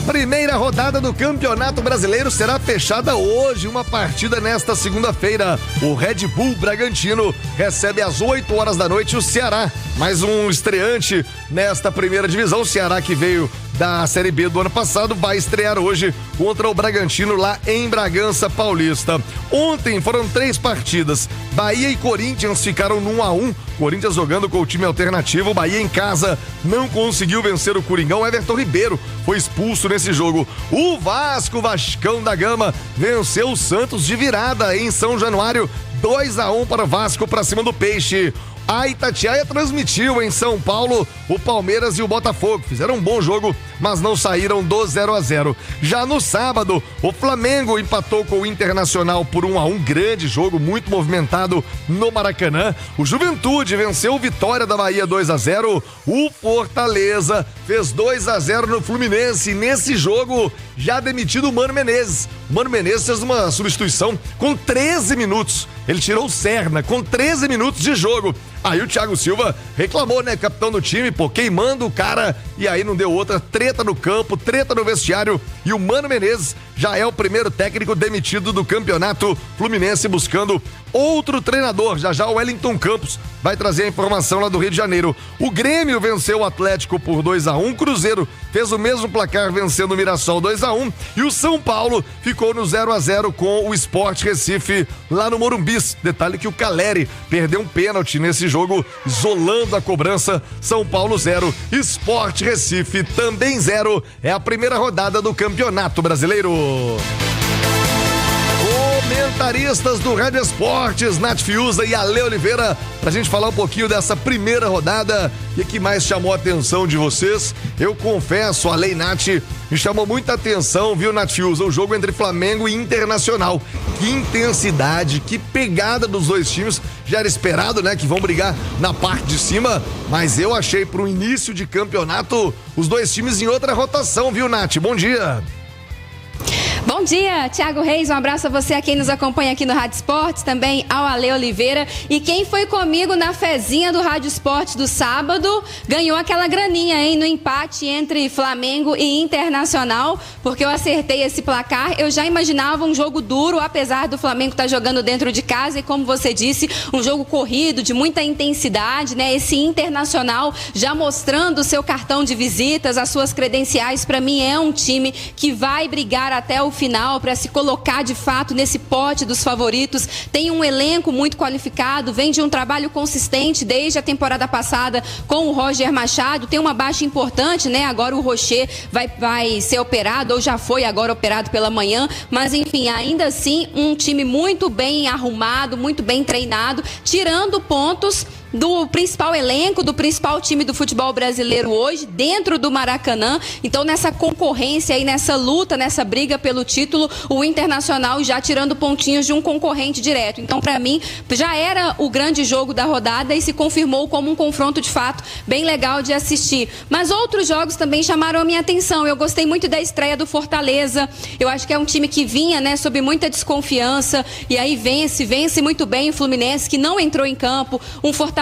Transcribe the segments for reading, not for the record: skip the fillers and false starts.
primeira rodada do Campeonato Brasileiro será fechada hoje, uma partida nesta segunda-feira. O Red Bull Bragantino recebe às 8 horas da noite o Ceará, mais um estreante nesta primeira divisão. O Ceará, que veio da Série B do ano passado, vai estrear hoje contra o Bragantino lá em Bragança Paulista. Ontem foram 3 partidas. Bahia e Corinthians ficaram no 1-1. Corinthians jogando com o time alternativo. Bahia em casa não conseguiu vencer o Coringão. Everton Ribeiro foi expulso nesse jogo. O Vascão da Gama venceu o Santos de virada em São Januário. 2-1 para o Vasco, para cima do Peixe. A Itatiaia transmitiu em São Paulo o Palmeiras e o Botafogo. Fizeram um bom jogo, mas não saíram do 0-0. Já no sábado, o Flamengo empatou com o Internacional por 1-1. Grande jogo, muito movimentado no Maracanã. O Juventude venceu o Vitória da Bahia 2-0. O Fortaleza fez 2-0 no Fluminense. Nesse jogo, já demitido o Mano Menezes. O Mano Menezes fez uma substituição com 13 minutos. Ele tirou o Serna com 13 minutos de jogo. Aí o Thiago Silva reclamou, né, capitão do time, queimando o cara, e aí não deu outra. Treta no campo, treta no vestiário, e o Mano Menezes já é o primeiro técnico demitido do campeonato fluminense, buscando outro treinador. Já o Wellington Campos vai trazer a informação lá do Rio de Janeiro. O Grêmio venceu o Atlético por 2-1, Cruzeiro fez o mesmo placar vencendo o Mirassol 2-1, e o São Paulo ficou no 0-0 com o Sport Recife lá no Morumbi. Detalhe que o Caleri perdeu um pênalti nesse jogo, isolando a cobrança. São Paulo 0, Sport Recife também 0. É a primeira rodada do Campeonato Brasileiro. Comentaristas do Rádio Esportes, Nath Fiuza e Ale Oliveira, pra gente falar um pouquinho dessa primeira rodada. O que mais chamou a atenção de vocês? Eu confesso, Ale e Nath, me chamou muita atenção, viu, Nath Fiuza, o jogo entre Flamengo e Internacional. Que intensidade, que pegada dos dois times. Já era esperado, né, que vão brigar na parte de cima, mas eu achei pro início de campeonato os dois times em outra rotação, viu, Nath? Bom dia. Bom dia, Thiago Reis, um abraço a você, a quem nos acompanha aqui no Rádio Esportes, também ao Ale Oliveira. E quem foi comigo na fezinha do Rádio Esportes do sábado, ganhou aquela graninha, hein, no empate entre Flamengo e Internacional, porque eu acertei esse placar. Eu já imaginava um jogo duro, apesar do Flamengo estar jogando dentro de casa, e como você disse, um jogo corrido, de muita intensidade, né? Esse Internacional já mostrando o seu cartão de visitas, as suas credenciais. Para mim é um time que vai brigar até o final para se colocar de fato nesse pote dos favoritos. Tem um elenco muito qualificado, vem de um trabalho consistente desde a temporada passada com o Roger Machado. Tem uma baixa importante, né? Agora o Rocher vai ser operado, ou já foi agora operado pela manhã, mas enfim, ainda assim um time muito bem arrumado, muito bem treinado, tirando pontos do principal elenco, do principal time do futebol brasileiro hoje, dentro do Maracanã. Então, nessa concorrência aí, nessa luta, nessa briga pelo título, o Internacional já tirando pontinhos de um concorrente direto. Então, para mim, já era o grande jogo da rodada e se confirmou como um confronto, de fato, bem legal de assistir. Mas outros jogos também chamaram a minha atenção. Eu gostei muito da estreia do Fortaleza. Eu acho que é um time que vinha, né, sob muita desconfiança, e aí vence muito bem o Fluminense, que não entrou em campo. Um Fortaleza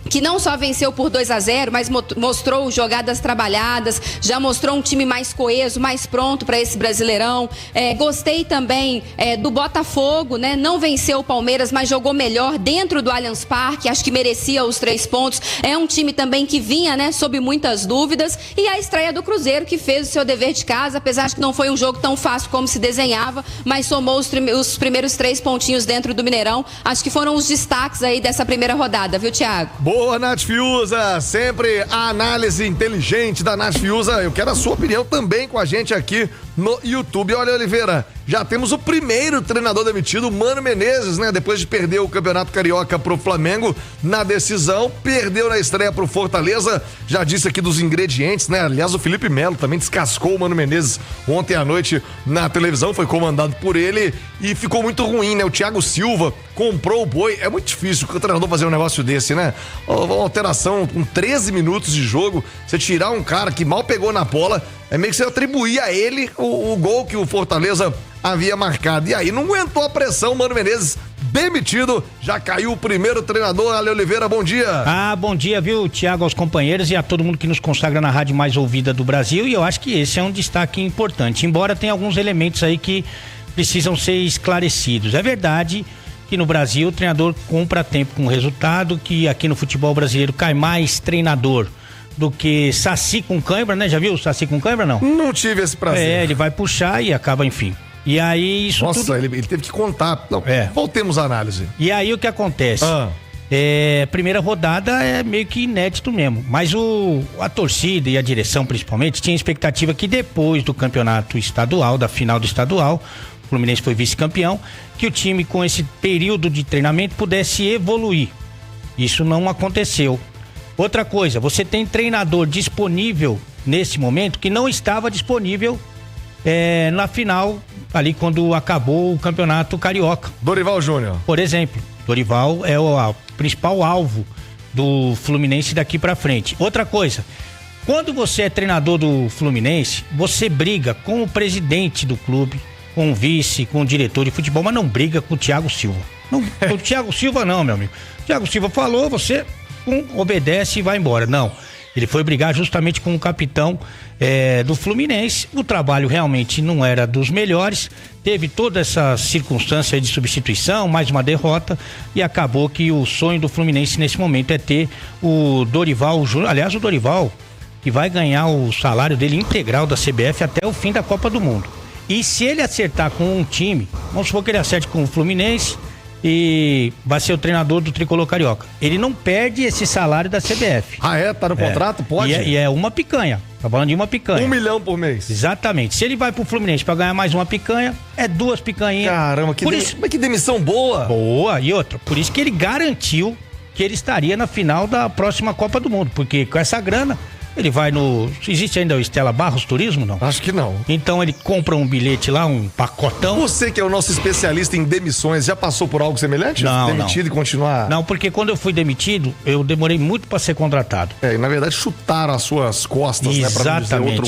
que não só venceu por 2-0, mas mostrou jogadas trabalhadas, já mostrou um time mais coeso, mais pronto para esse Brasileirão. Gostei também do Botafogo, né? Não venceu o Palmeiras, mas jogou melhor dentro do Allianz Parque, acho que merecia os 3 pontos. É um time também que vinha, né, sob muitas dúvidas. E a estreia do Cruzeiro, que fez o seu dever de casa, apesar de que não foi um jogo tão fácil como se desenhava, mas somou os primeiros 3 pontinhos dentro do Mineirão. Acho que foram os destaques aí dessa primeira rodada, viu, Thiago? Boa, Nath Fiuza, sempre a análise inteligente da Nath Fiuza. Eu quero a sua opinião também com a gente aqui no YouTube. Olha, Oliveira, já temos o primeiro treinador demitido, Mano Menezes, né? Depois de perder o Campeonato Carioca pro Flamengo na decisão, perdeu na estreia pro Fortaleza. Já disse aqui dos ingredientes, né? Aliás, o Felipe Melo também descascou o Mano Menezes ontem à noite na televisão, foi comandado por ele e ficou muito ruim, né? O Thiago Silva comprou o boi. É muito difícil o treinador fazer um negócio desse, né? Uma alteração com 13 minutos de jogo, você tirar um cara que mal pegou na bola, é meio que você atribuir a ele o gol que o Fortaleza havia marcado. E aí não aguentou a pressão, Mano Menezes demitido. Já caiu o primeiro treinador. Ale Oliveira, bom dia. Bom dia, viu, Tiago, aos companheiros e a todo mundo que nos consagra na rádio mais ouvida do Brasil. E eu acho que esse é um destaque importante, embora tenha alguns elementos aí que precisam ser esclarecidos. É verdade que no Brasil o treinador compra tempo com o resultado, que aqui no futebol brasileiro cai mais treinador do que saci com cãibra, né? Já viu o saci com cãibra, não? Não tive esse prazer. Ele vai puxar e acaba, enfim. E aí isso Nossa, tudo... ele teve que contar. Não, voltemos à análise. E aí o que acontece? Primeira rodada é meio que inédito mesmo, mas a torcida e a direção principalmente tinha expectativa que depois do campeonato estadual, da final do estadual, o Fluminense foi vice-campeão, que o time com esse período de treinamento pudesse evoluir. Isso não aconteceu. Outra coisa, você tem treinador disponível nesse momento que não estava disponível na final, ali quando acabou o campeonato carioca. Dorival Júnior. Por exemplo, Dorival é o principal alvo do Fluminense daqui pra frente. Outra coisa, quando você é treinador do Fluminense, você briga com o presidente do clube, com o vice, com o diretor de futebol, mas não briga com o Thiago Silva. Não, o Thiago Silva não, meu amigo. O Thiago Silva falou, você obedece e vai embora. Não, ele foi brigar justamente com o capitão do Fluminense. O trabalho realmente não era dos melhores, teve toda essa circunstância de substituição, mais uma derrota, e acabou que o sonho do Fluminense nesse momento é ter o Dorival Júnior. Aliás, o Dorival que vai ganhar o salário dele integral da CBF até o fim da Copa do Mundo. E se ele acertar com um time, vamos supor que ele acerte com o Fluminense e vai ser o treinador do Tricolor Carioca, ele não perde esse salário da CBF. Tá no contrato? Pode? E é uma picanha, tá falando de uma picanha. 1 milhão por mês. Exatamente. Se ele vai pro Fluminense pra ganhar mais uma picanha, é 2 picanhas. Caramba, que demissão boa. Boa, e outra, por isso que ele garantiu que ele estaria na final da próxima Copa do Mundo, porque com essa grana ele vai no... Existe ainda o Estela Barros Turismo, não? Acho que não. Então ele compra um bilhete lá, um pacotão. Você que é o nosso especialista em demissões, já passou por algo semelhante? Não, demitido e continuar? Não, porque quando eu fui demitido, eu demorei muito para ser contratado. E na verdade chutaram as suas costas, exatamente, né? Pra não dizer outro